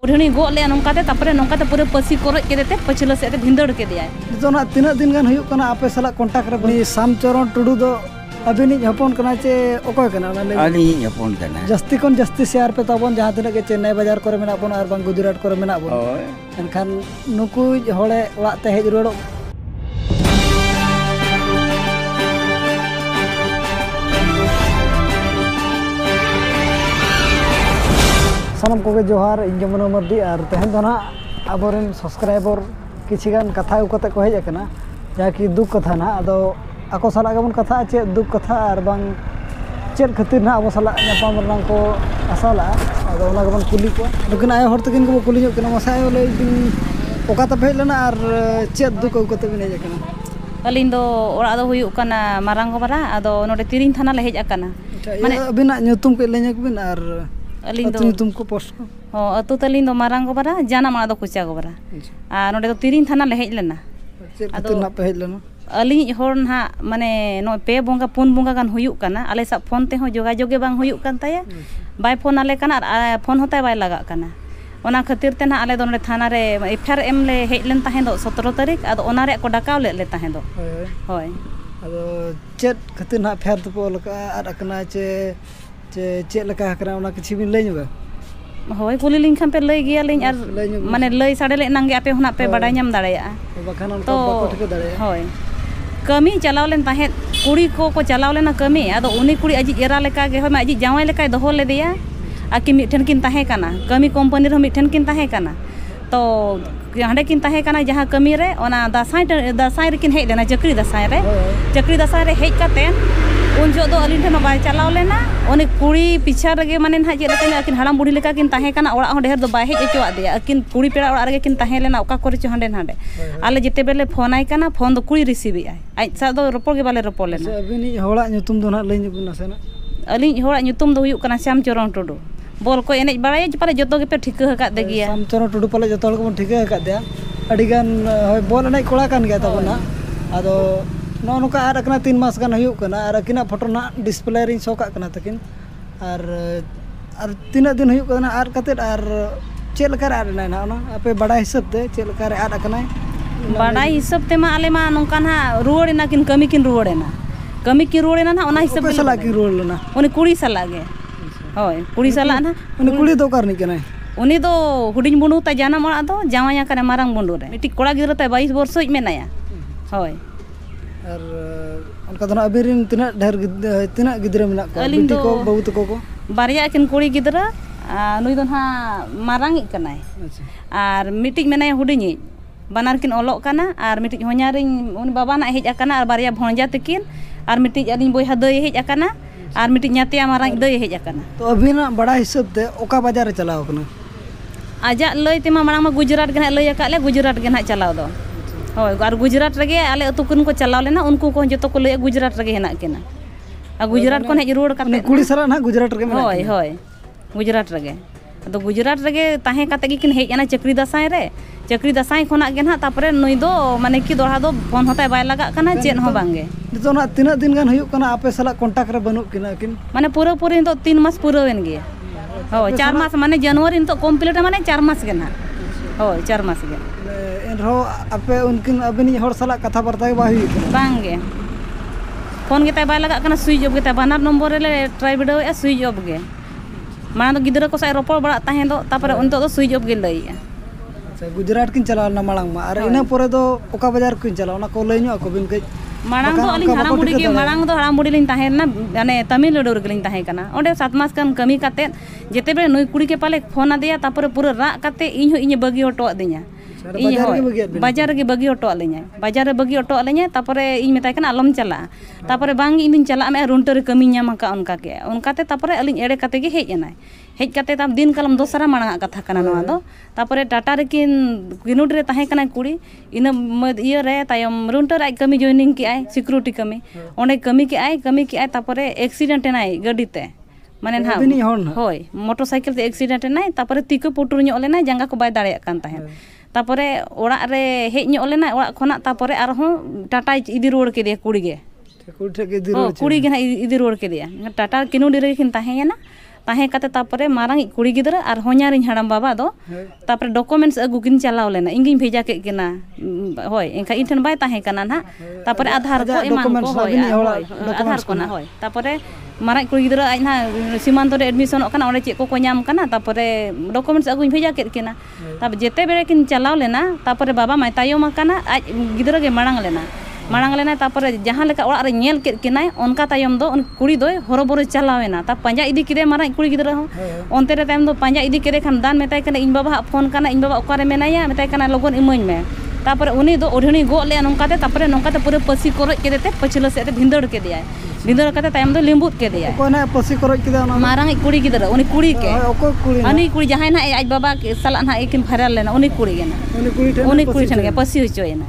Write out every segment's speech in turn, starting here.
उन्हें गो ले नौकाते तापरे नौकाते पूरे पसी कोरज केदेते पछिला सेते भिंदड़ केदेयाय नितोना तीना दिन गान हुयुक कना आपे सला कॉन्टैक्ट रे बनी शामचरण टुडू दो अबिनी हपन कना चे ओकय कना अली हपन कना जस्ती कोन जस्ती शेयर पे ताबन जहां तिना के चेन्नई बाजार करे मेना बन आर बांग गुजरात करे मेना बन एनखान नुकु होळे ओळाक ते हेज रुवाड़ो सानम को जोहार इन जमुना मर्दी और तेहन दो ना आबोरेन सब्सक्राइबर किछिगान कथा उकते को हेज कना जहाँ कि दुख कथा ना अदो आको साला गबन कथा चे दुख कथा और बांग चेद खातिर ना आबो साला नापाम रनांग को आसाला अदो ओना गबन कुली को लेकिन आय हर तकिन को कुली कना मसाय ले ओका त भेज लेना और चेद दुख उकते बिन हेज कना अलिन दो ओरा दो हुयुक कना मारांगो बारा अदो नोडे तिरिन थाना ले हेज अकना माने अबिना ᱧᱩᱛᱩᱢ के लेने को बिन और अलिन दो ᱧᱩᱛᱩᱢ को पोस्ट को हो अतु तलिन दो मारांगो बारा जाना मा दो कुचा गो बारा आ नोडे दो तिरिन थाना ले हेज लेना चेद खातिर ना पे हेज लेना अलिन होर ना माने नो पे बोंगा पुन बोंगा गान हुयुक कना आले सब फोन ते हो जोगाजोगे बांग हुयुक कान ताया बाय फोन आले कना फोन होता बाय लगा कना ओना खातिर ते ना आले दो नोडे थाना रे एफआर एम ले हेज लेन ताहें दो 17 तारीख अदो ओना रे को डाकाव ले ताहें दो होय अदो चेद खातिर ना फेर तो लका आर अकना चे चे लका हकरा ओना किछि बिन लई नुबा होय कुली लिंग खान पे लई गिया लिंग आर माने लई साडे ले नंगे आपे होना पे बडाय ᱧᱟᱢ दाड़ेया बखान उनको बाको ठिक दाड़ेया होय कमी चलाव लेन ताहे कुड़ी को चलाव लेना कमी अदो उनी कुड़ी अजि एरा लेका गे होय मा अजि जावाय लेका दोहो लेदिया आकि मिठन किन ताहे काना कमी कंपनी रे मिठन किन ताहे काना तो हांडे किन ताहे काना जहां कमी रे ओना दासाई रे किन हेज लेना चक्री दासाई रे हेज काते उन जो दो अलिन ठन बाय चलाव लेना ओने कुड़ी पिछा रगे माने ना जे लेका अकिन हाड़ाम बुढ़ी लेका किन ताहे काना ओड़ा हो ढेर दो बाय हेज अचोआ दिया अकिन कुड़ी पेड़ा ओड़ा रगे किन ताहे लेना ओका करे चो हांडे हांडे आले जेते बेले फोन आय काना फोन दो कुड़ी रिसीव आय आज सा दो रोपो के बाले रोपो लेना अबिनी होड़ा ᱧᱩᱛᱩᱢ दो ना लई नुबना सेना अलिन होड़ा ᱧᱩᱛᱩᱢ दो हुयुक कना श्यामचरण टुडू बोल को एनेज बाड़ाय पाले जतो के पे ठिक हका दे गिया श्यामचरण टुडू पाले जतो को ठिक हका दे अडी गान होय बोल एनेज कोड़ा कान गया तबना आदो नो नुका आर अकना 3 मास गान हुयुक कना आर अकिना फोटो ना डिस्प्ले रिन शो का कना तकिन आर तीना दिन हुयुक कना आर कते आर चेल कर आर ना ना आपे बड़ा हिसाब ते चेल कर आर अकना बड़ा हिसाब ते मा आले मा नोका ना रुवड़ ना किन कमी किन रुवड़ ना ओना हिसाब सला की रुवड़ लेना उनी कुड़ी सला गे होय कुड़ी सला ना उनी कुड़ी दो कर नि कना उनी दो हुडिन बुंडू ता जाना मड़ा दो जावाया करे मारांग बुंडू रे मिटी कोड़ा गिदरा ता 22 वर्ष मेनाया होय और उनका तो अबिरिन तिना गिदरा मेना को बिटी को बहु तको को बारिया किन कुड़ी गिदरा नुई दो ना मारांग कनाय और मिटी मेनाय हुडिनी बानार किन ओलोक कना और मिटी हो냐रिन उन बाबा ना हेज अकना और बारिया भणजा तकिन और मिटी अलिन बोय हदय हेज अकना और मिटी न्यातिया मारांग दय हेज अकना तो अबिना बड़ा हिसाब ते ओका बाजार रे चलाव कना आजा लय तेमा मारांग मा गुजरात के ना लय अकाले गुजरात के ना चलाव दो होय और गुजरात रगे आले अतु कुन को चलाव लेना उनको को जतो को लय गुजरात रगे हेना केना आ गुजरात कोन हेज रोड काते कुड़ी सरा ना गुजरात रगे मेना होय होय गुजरात रगे तो गुजरात रगे ताहे काते किन हेज ना चक्री दसाई खोना गे ना तापरे नुई दो माने कि दोहा दो फोन होता बाय लगा कना चेन हो बांगे तो ना तीना दिन गान हुयुक कना आपे सला कॉन्टैक्ट रे बनु किना किन माने पूरा तो 3 मास पूरा वेन गे हो 4 मास माने जनवरी तो कंप्लीट माने 4 मास गे ना हो 4 मास गे एन रो आपे उनकिन अबिनी होर सला कथा वार्ता बा हुयुक बांगे फोन गे बाय लगा कना स्विच ऑफ गे बानार नंबर रे ट्राई बिडो ए स्विच ऑफ गे माना तो गिदरा को साय रोपो बड़ा ताहे दो तापरे उन तो स्विच ऑफ गे लई गुजरात किन चलाव ना मांग मा और इना परे दो ओका बाजार किन चलाव ना को लई नो को बिन के मांग दो अलिन हराम बुडी गे मांग दो हराम बुडी लिन ताहे ना माने तमिलनाडु रे लिन ताहे कना ओंडे 7 मास कान कमी काते जेते बे नुई कुड़ी के पाले फोन आदिया तापरे पूरा रा काते इन हो इन बगी हटो दिया बाजार गे बगी हटो आले냐 बाजार रे बगी हटो आले냐 तापरे इन मेताय कना आलम चला तापरे बांग इन दिन चला मे रुंटर रे कमी ᱧᱟᱢ का उनका के उनकाते तापरे अलिन एड़े काते गे हेज एनाय हेज काते ताम दिन कलम दोसरा मांगा कथा कना नवा दो तापरे टाटा रे किन किनुड रे ताहे कना कुड़ी इन इया रे तायम रुंटर आई कमी जॉइनिंग के आय सिक्योरिटी कमी ओने कमी के आय तापरे एक्सीडेंट एनाय गडीते माने ना होय मोटरसाइकिल ते एक्सीडेंट एनाय तापरे तिको पुटुर ᱧᱚᱜ लेना जंगा को बाय दाड़ेया कान ताहे तापरे ओड़ा रे हेज ᱧᱚᱜ लेना ओड़ा खोना तापरे आरहों टाटा इदी रोड के दे कुड़ी गे कुड़ी गे ना इदी रोड के दिया टाटा किनुडी रे किन ताहेना ताहे कते तापरे मारांग कुड़ी गिद्रा और हो냐रिन हाड़ाम बाबा दो तापरे डॉक्यूमेंट्स अगु किन चलाव लेना इंगिन भेजा के किना होय एंखा इन ठन बाय ताहे कना ना तापरे आधार को एमान को होय आधार को ना होय तापरे मारांग कुड़ी गिद्रा आज ना सीमांत रे एडमिशन ओकना ओंडे चेक को ᱧᱟᱢ ᱠᱟᱱᱟ तापरे डॉक्यूमेंट्स अगुन भेजा के किना तब जेते बेरे किन चलाव लेना तापरे बाबा माय तायम काना आज गिद्रा के मांग लेना तापरे जहाँ लेका ओड़ा रे नेल के किनाय उनका तायम दो उन कुड़ी दो हरोबरो चलावेना ता पंजा इदी किदे मारा कुड़ी गिद्रा हो ओनते रे तायम दो पंजा इदी किदे खान दान मेताय कना इन बाबा फोन कना इन बाबा ओकारे मेनाया मेताय कना लगन इमोñ में तापरे उनी दो ओढणी गो ले नोंकाते तापरे नोंकाते पूरे पसी करoj केदेते पछिलो सेते भिंदड़ के दिया भिंदड़ कते तायम दो लिंबुत के दिया कोना पसी करoj केदा ना मारांग कुड़ी गिद्रा उनी कुड़ी के ओको कुड़ी उनी कुड़ी जहां ना आज बाबा साला ना एकिन फायरल लेना उनी कुड़ी गेना उनी कुड़ी ठन के पसी होचोयना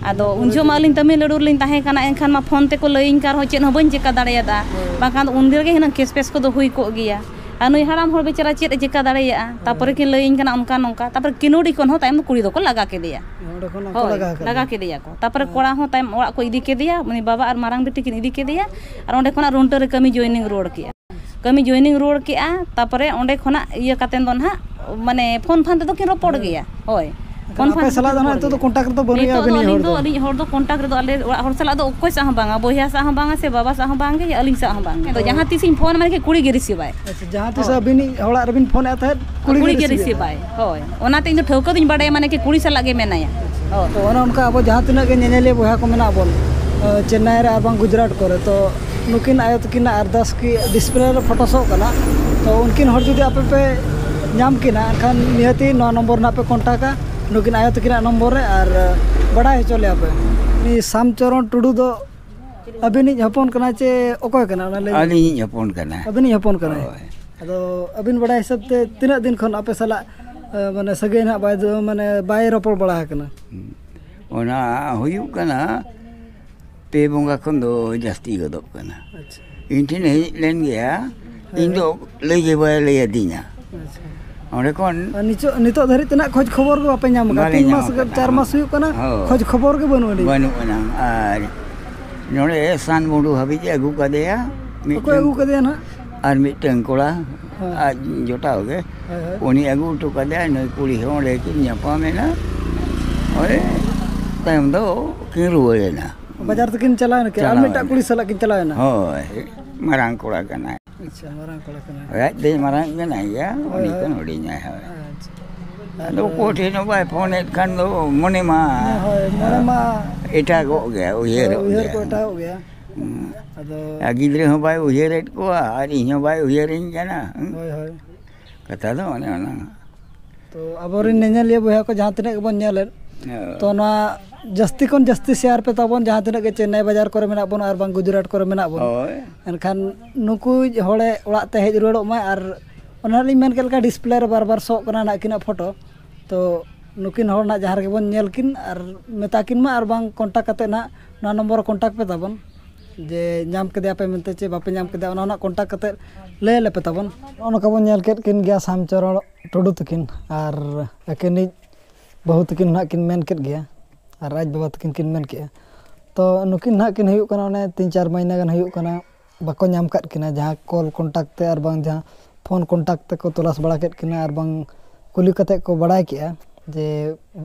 आदो उनजो मालिन तमिलनाडु लिन ताहे काना एनखान मा फोन ते को लइन कार हो चेन हो बन चेका दाड़ेयादा बाखान उनदिर गे हिना केस पेस को दो हुई को गिया अनुई हराम होर बेचारा चेत चेका दाड़ेया तापरे कि लइन काना उनका नोंका तापर किनोडी कोन हो तायम कुड़ी दो को लगा के दिया लगा के दिया को तापर कोड़ा हो तायम ओड़ा को इदी के दिया उनी बाबा और मारांग बेटी किन इदी के दिया और ओंडे खोना रुंटर रे कमी जॉइनिंग रोड किया तापरे ओंडे खोना इया कातेन दो ना माने फोन फान ते दो किन रोपड़ गया होय फोन पे सला दना तो कांटेक्ट तो बनुया बनी हर दो कांटेक्ट रे दो आले हर सला दो कोई सा बांगा बोहिया सा बांगा से बाबा सा बांगे या अलिंग सा बांगे तो जहां तिसिन फोन माने के कुड़ी गे रिसीव बाय अच्छा जहां तिस अबिनी हड़ा रबिन फोन आत है कुड़ी गे रिसीव बाय होय ओनाते इन ठौका दिन बाडे माने के कुड़ी सला गे मेनाया हो तो उनका अब जहां तिना के नेनेले बोहा को मेना बोल चेन्नई रे और गुजरात करे तो नुकिन आयो तकिन अरदास की डिस्प्ले रे फोटो सो कना तो उनकिन हर जुदी आपे पे नाम किना खान निहती 9 नंबर ना पे कांटेक्टा नुकिन आयो तकिना नंबर रे और बड़ा चले आपे नि श्यामचरण टुडू दो अबिनी हपन कना चे ओकोय कना ले अली हपन कना अबिनी हपन कना अदो अबिन बड़ा हिसाब ते तिना दिन खन आपे सला माने सगे ना बाय माने बाय रोपड़ बड़ा कना ओना हुयु कना पे बोंगा खन दो जास्ती गदो कना अच्छा इंटिन लेन गया इन दो ले जे बाय ले दिना अच्छा ओंडे कोन नितो धरि तना खोज खबर को आपे नाम का 3 मास 4 मास हुयु कना खोज खबर के बनु बना आर नोडे सान मुडू हबी जे अगु कदेया को अगु कदेया ना आर मिटन कोड़ा आज जोटाओ गे उनी अगु तो कदेया नई कुड़ी होंडे कि न्यापा में ना ओए तायम दो किन रुवे ना बाजार तकिन चला ना के आल मिटा कुड़ी सला किन चला ना होय मारांग कोड़ा कना अच्छा मारांग कोड़ा कना रात दे मारांग कना या उनी कन होडी ना है अच्छा दो कोठे नो बाय फोन एट खान दो मने मा होय मने मा एटा गो गया उहेर को एटा हो गया अदो गिद्रे हो बाय उहेर एट को आर इहो बाय उहेर इन कना होय होय कथा दो ने ओना तो अबोरिन नेनेलिया बोया को जहां तने बन नेले तो ना जस्ती कोन जस्ती शेयर पे तबन जहां तने के चेन्नई बाजार करे मेना बन और बांग गुजरात करे मेना बन एनखान नुकु होड़े ओड़ा ते हेज रुड़ो मा और ओनाली मेन केलका डिस्प्ले रे बार बार सो कना ना किना फोटो तो नुकिन होड़ ना जहां रे बन नेल किन और मेता किन मा और बांग कांटेक्ट कते ना ना नंबर कांटेक्ट पे तबन जे नाम के पे मेनते चे बापे नाम के ओना ना कांटेक्ट कते ले ले पे तबन ओनका बन नेल केत किन गया श्यामचरण टुडू तकिन और एकेनी बहुत किन ना किन मेन केत गया और राज बाबा तकिन किन मेन के तो नुकिन ना किन हुयु कना ने 3-4 महीना गन हुयु कना बाको नाम काट किना जहां कॉल कांटेक्ट ते और बांग जहां फोन कांटेक्ट ते को तलाश बड़ा केत किना और बांग कुली कते को बड़ाय किया जे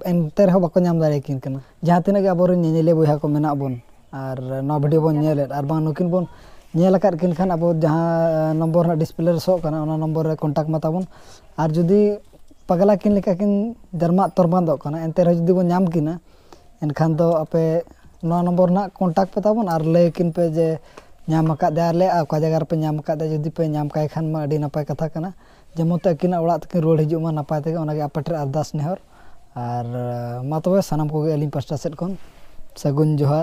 एनते रहो बाको नाम दारे किन कना जहां तिना के अबोर नेनेले बोया को मेना बन और ना वीडियो बन नेले और बांग नुकिन बन नेल काट किन खान अब जहां नंबर ना डिस्प्ले रे सो कना ओना नंबर रे कांटेक्ट मता बन और जुदी पगला किन लेका किन जर्मा तरबान दो कना एनते रहो जुदी बन नाम किना एनखान तो आपे नौ नंबर ना कांटेक्ट पे ताबन और ले किन पे जे नाम का दाले का जगह पे नाम का जुदी पे नाम काय खान मा अडी नपाय कथा कना जेमते किना ओड़ा तकिन रोड हिजु मा नपाय ते ओना गे आपटे अरदास नेहर और मा तबे सनाम को गे अलिन पास्टा सेट कोन सगुन जोहार।